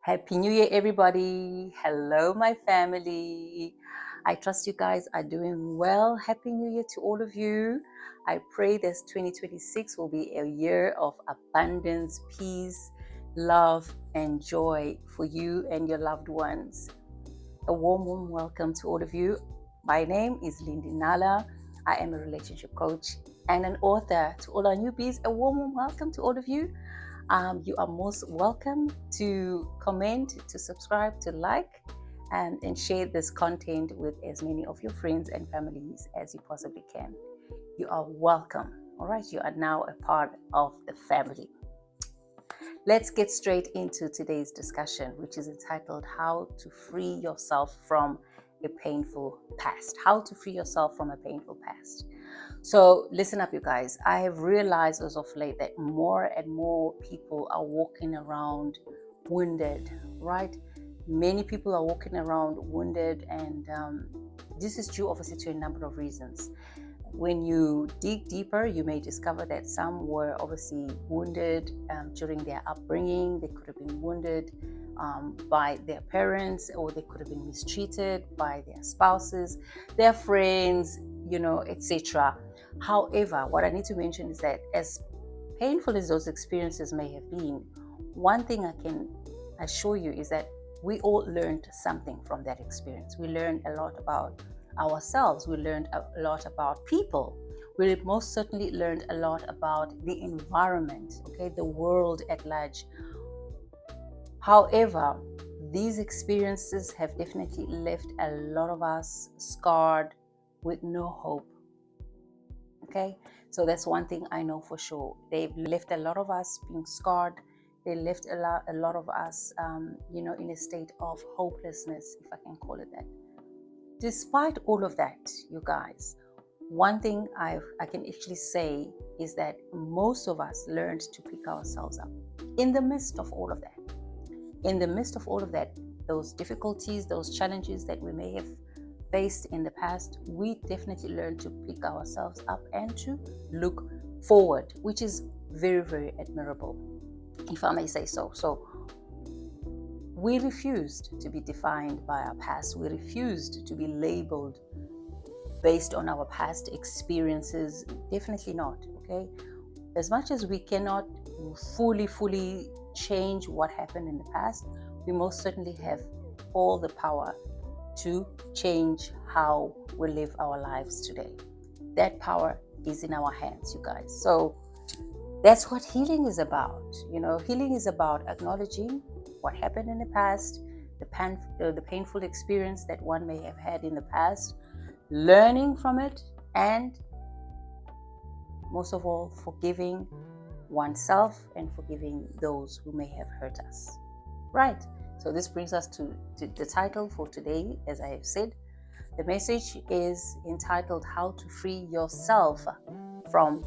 Happy New Year, everybody. Hello, my family. I trust you guys are doing well. Happy New Year to all of you. I pray this 2026 will be a year of abundance, peace, love, and joy for you and your loved ones. A warm welcome to all of you. My name is Lindy Nala. I am a relationship coach and an author. To all our newbies, a warm welcome to all of you. You are most welcome to comment, to subscribe, to like, and share this content with as many of your friends and families as you possibly can. You are welcome. All right, you are now a part of the family. Let's get straight into today's discussion, which is entitled How to Free Yourself from a Painful Past. How to free yourself from a painful past. So listen up, you guys. I have realized as of late that more and more people are walking around wounded, right? Many people are walking around wounded, and this is due obviously to a number of reasons. When you dig deeper, you may discover that some were obviously wounded during their upbringing. They could have been wounded by their parents, or they could have been mistreated by their spouses, their friends, etc. However, what I need to mention is that as painful as those experiences may have been, one thing I can assure you is that we all learned something from that experience. We learned a lot about ourselves. We learned a lot about people. We most certainly learned a lot about the environment, the world at large. However, these experiences have definitely left a lot of us scarred with no hope. So that's one thing I know for sure. They've left a lot of us being scarred. They left a lot of us, in a state of hopelessness, if I can call it that. Despite all of that, you guys, one thing I can actually say is that most of us learned to pick ourselves up in the midst of all of that. In the midst of all of that, those difficulties, those challenges that we may have faced in the past, we definitely learned to pick ourselves up and to look forward, which is very, very admirable, if I may say so. So we refused to be defined by our past. We refused to be labeled based on our past experiences. Definitely not, As much as we cannot fully change what happened in the past, we most certainly have all the power to change how we live our lives today. That power is in our hands, you guys. So that's what healing is about. Healing is about acknowledging what happened in the past, the painful experience that one may have had in the past, learning from it, and most of all, forgiving oneself and forgiving those who may have hurt us. Right. So this brings us to the title for today. As I have said, the message is entitled How to Free Yourself from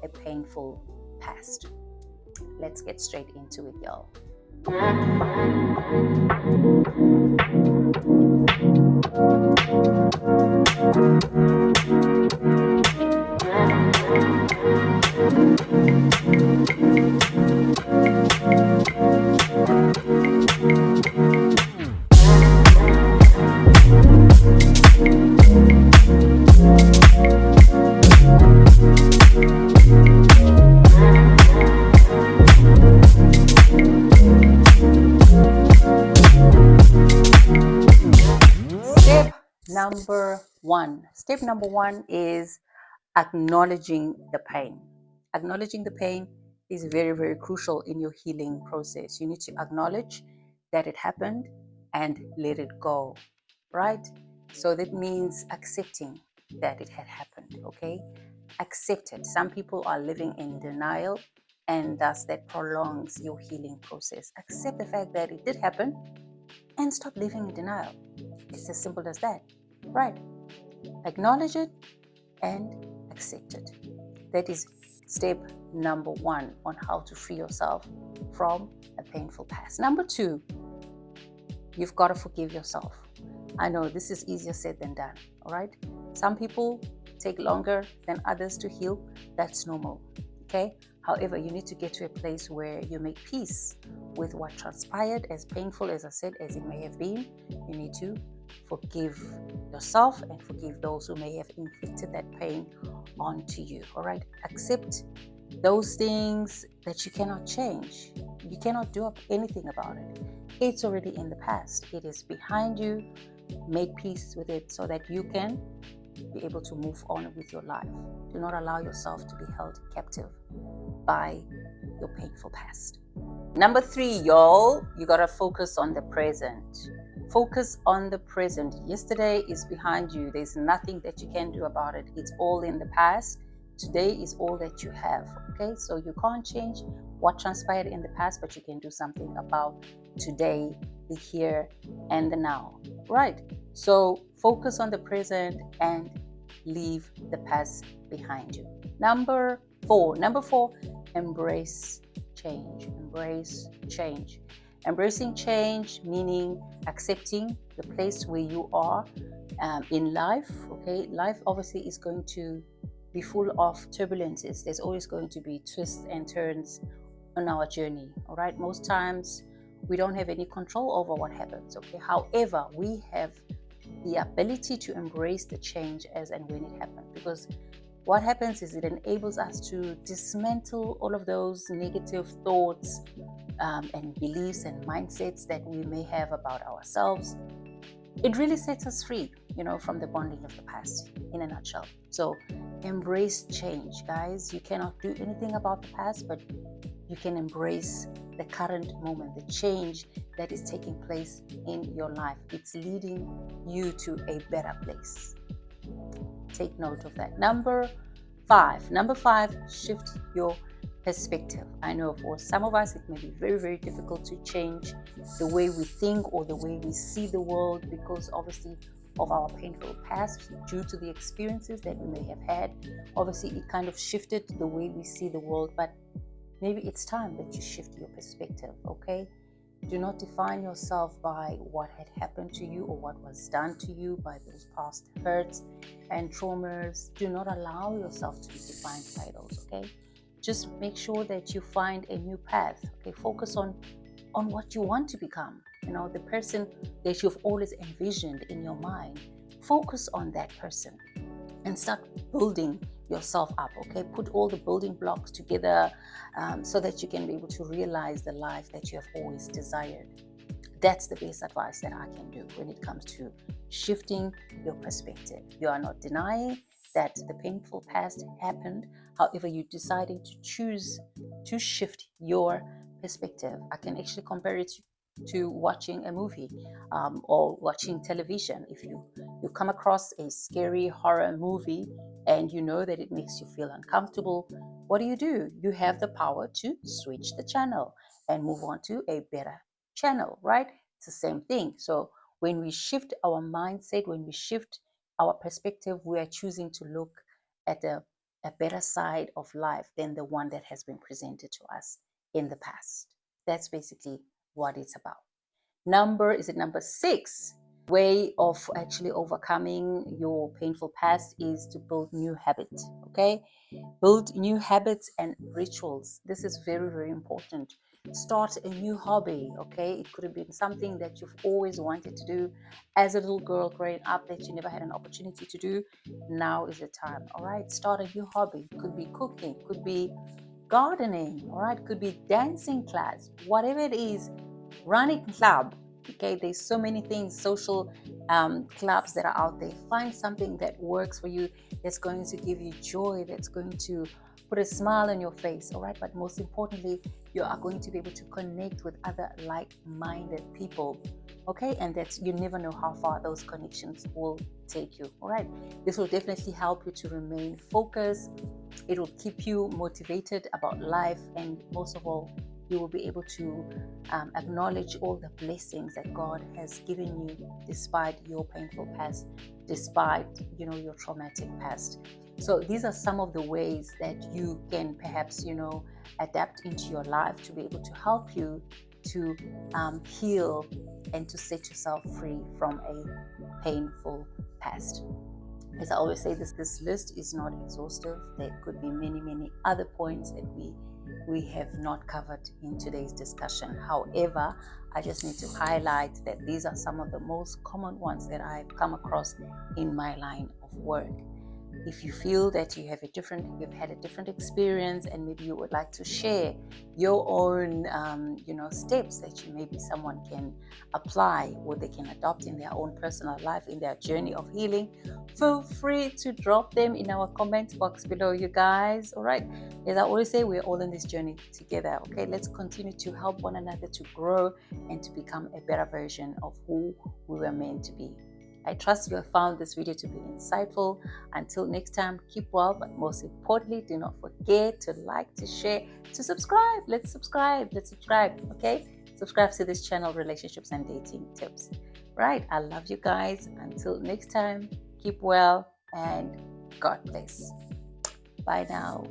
a Painful Past. Let's get straight into it, y'all. Step number one is acknowledging the pain. Acknowledging the pain is very, very crucial in your healing process. You need to acknowledge that it happened and let it go, right? So that means accepting that it had happened, Accept it. Some people are living in denial, and thus that prolongs your healing process. Accept the fact that it did happen and stop living in denial. It's as simple as that, right? Acknowledge it and accept it. That is step number one on how to free yourself from a painful past. Number two, you've got to forgive yourself. I know this is easier said than done, all right? Some people take longer than others to heal. That's normal, However, you need to get to a place where you make peace with what transpired, as painful as I said, as it may have been. You need to forgive yourself and forgive those who may have inflicted that pain onto you. All right, accept those things that you cannot change. You cannot do anything about it. It's already in the past. It is behind you. Make peace with it so that you can be able to move on with your life. Do not allow yourself to be held captive by your painful past. Number 3, y'all, you got to focus on the present. Focus on the present. Yesterday is behind you. There's nothing that you can do about it. It's all in the past. Today is all that you have. Okay, so you can't change what transpired in the past, but you can do something about today, the here and the now. Right? So focus on the present and leave the past behind you. Number 4, embrace change. Embrace change. Embracing change, meaning accepting the place where you are in life. Okay, life obviously is going to be full of turbulences. There's always going to be twists and turns on our journey. All right, most times we don't have any control over what happens. Okay, however, we have the ability to embrace the change as and when it happens, because what happens is it enables us to dismantle all of those negative thoughts and beliefs and mindsets that we may have about ourselves. It really sets us free, from the bondage of the past, in a nutshell. So embrace change, guys. You cannot do anything about the past, but you can embrace the current moment, the change that is taking place in your life. It's leading you to a better place. Take note of that. Number 5, shift your perspective. I know for some of us it may be very, very difficult to change the way we think or the way we see the world, because obviously of our painful past, due to the experiences that we may have had. Obviously it kind of shifted the way we see the world, but maybe it's time that you shift your perspective. Okay, do not define yourself by what had happened to you or what was done to you, by those past hurts and traumas. Do not allow yourself to be defined by those. Okay, just make sure that you find a new path. Okay, focus on what you want to become. The person that you've always envisioned in your mind. Focus on that person and start building yourself up. Okay, put all the building blocks together so that you can be able to realize the life that you have always desired. That's the best advice that I can do when it comes to shifting your perspective. You are not denying that the painful past happened. However, you decided to choose to shift your perspective. I can actually compare it to watching a movie or watching television. If you come across a scary horror movie and you know that it makes you feel uncomfortable, what do? You have the power to switch the channel and move on to a better channel, right? It's the same thing. So when we shift our mindset, when we shift our perspective, we are choosing to look at a better side of life than the one that has been presented to us in the past. That's basically what it's about. Number 6 way of actually overcoming your painful past is to build new habits. Okay, build new habits and rituals. This is very, very important. Start a new hobby. Okay, it could have been something that you've always wanted to do as a little girl growing up that you never had an opportunity to do. Now is the time. All right, start a new hobby. It could be cooking, could be gardening, all right, could be dancing class, whatever it is, running club. Okay, there's so many things, social clubs that are out there. Find something that works for you, that's going to give you joy, that's going to put a smile on your face. All right, but most importantly, you are going to be able to connect with other like-minded people. Okay, and that's, you never know how far those connections will take you. All right, this will definitely help you to remain focused. It will keep you motivated about life, and most of all, you will be able to acknowledge all the blessings that God has given you despite your painful past, despite your traumatic past. So these are some of the ways that you can perhaps adapt into your life to be able to help you to heal and to set yourself free from a painful past. As I always say, this list is not exhaustive. There could be many, many other points that we we have not covered in today's discussion. However, I just need to highlight that these are some of the most common ones that I've come across in my line of work. If you feel that you've had a different experience, and maybe you would like to share your own, steps that maybe someone can apply or they can adopt in their own personal life, in their journey of healing, feel free to drop them in our comment box below, you guys. All right. As I always say, we're all in this journey together. Okay. Let's continue to help one another to grow and to become a better version of who we were meant to be. I trust you have found this video to be insightful. Until next time, keep well, but most importantly, do not forget to like, to share, to subscribe. Let's subscribe. Okay? Subscribe to this channel, Relationships and Dating Tips. Right? I love you guys. Until next time, keep well and God bless. Bye now.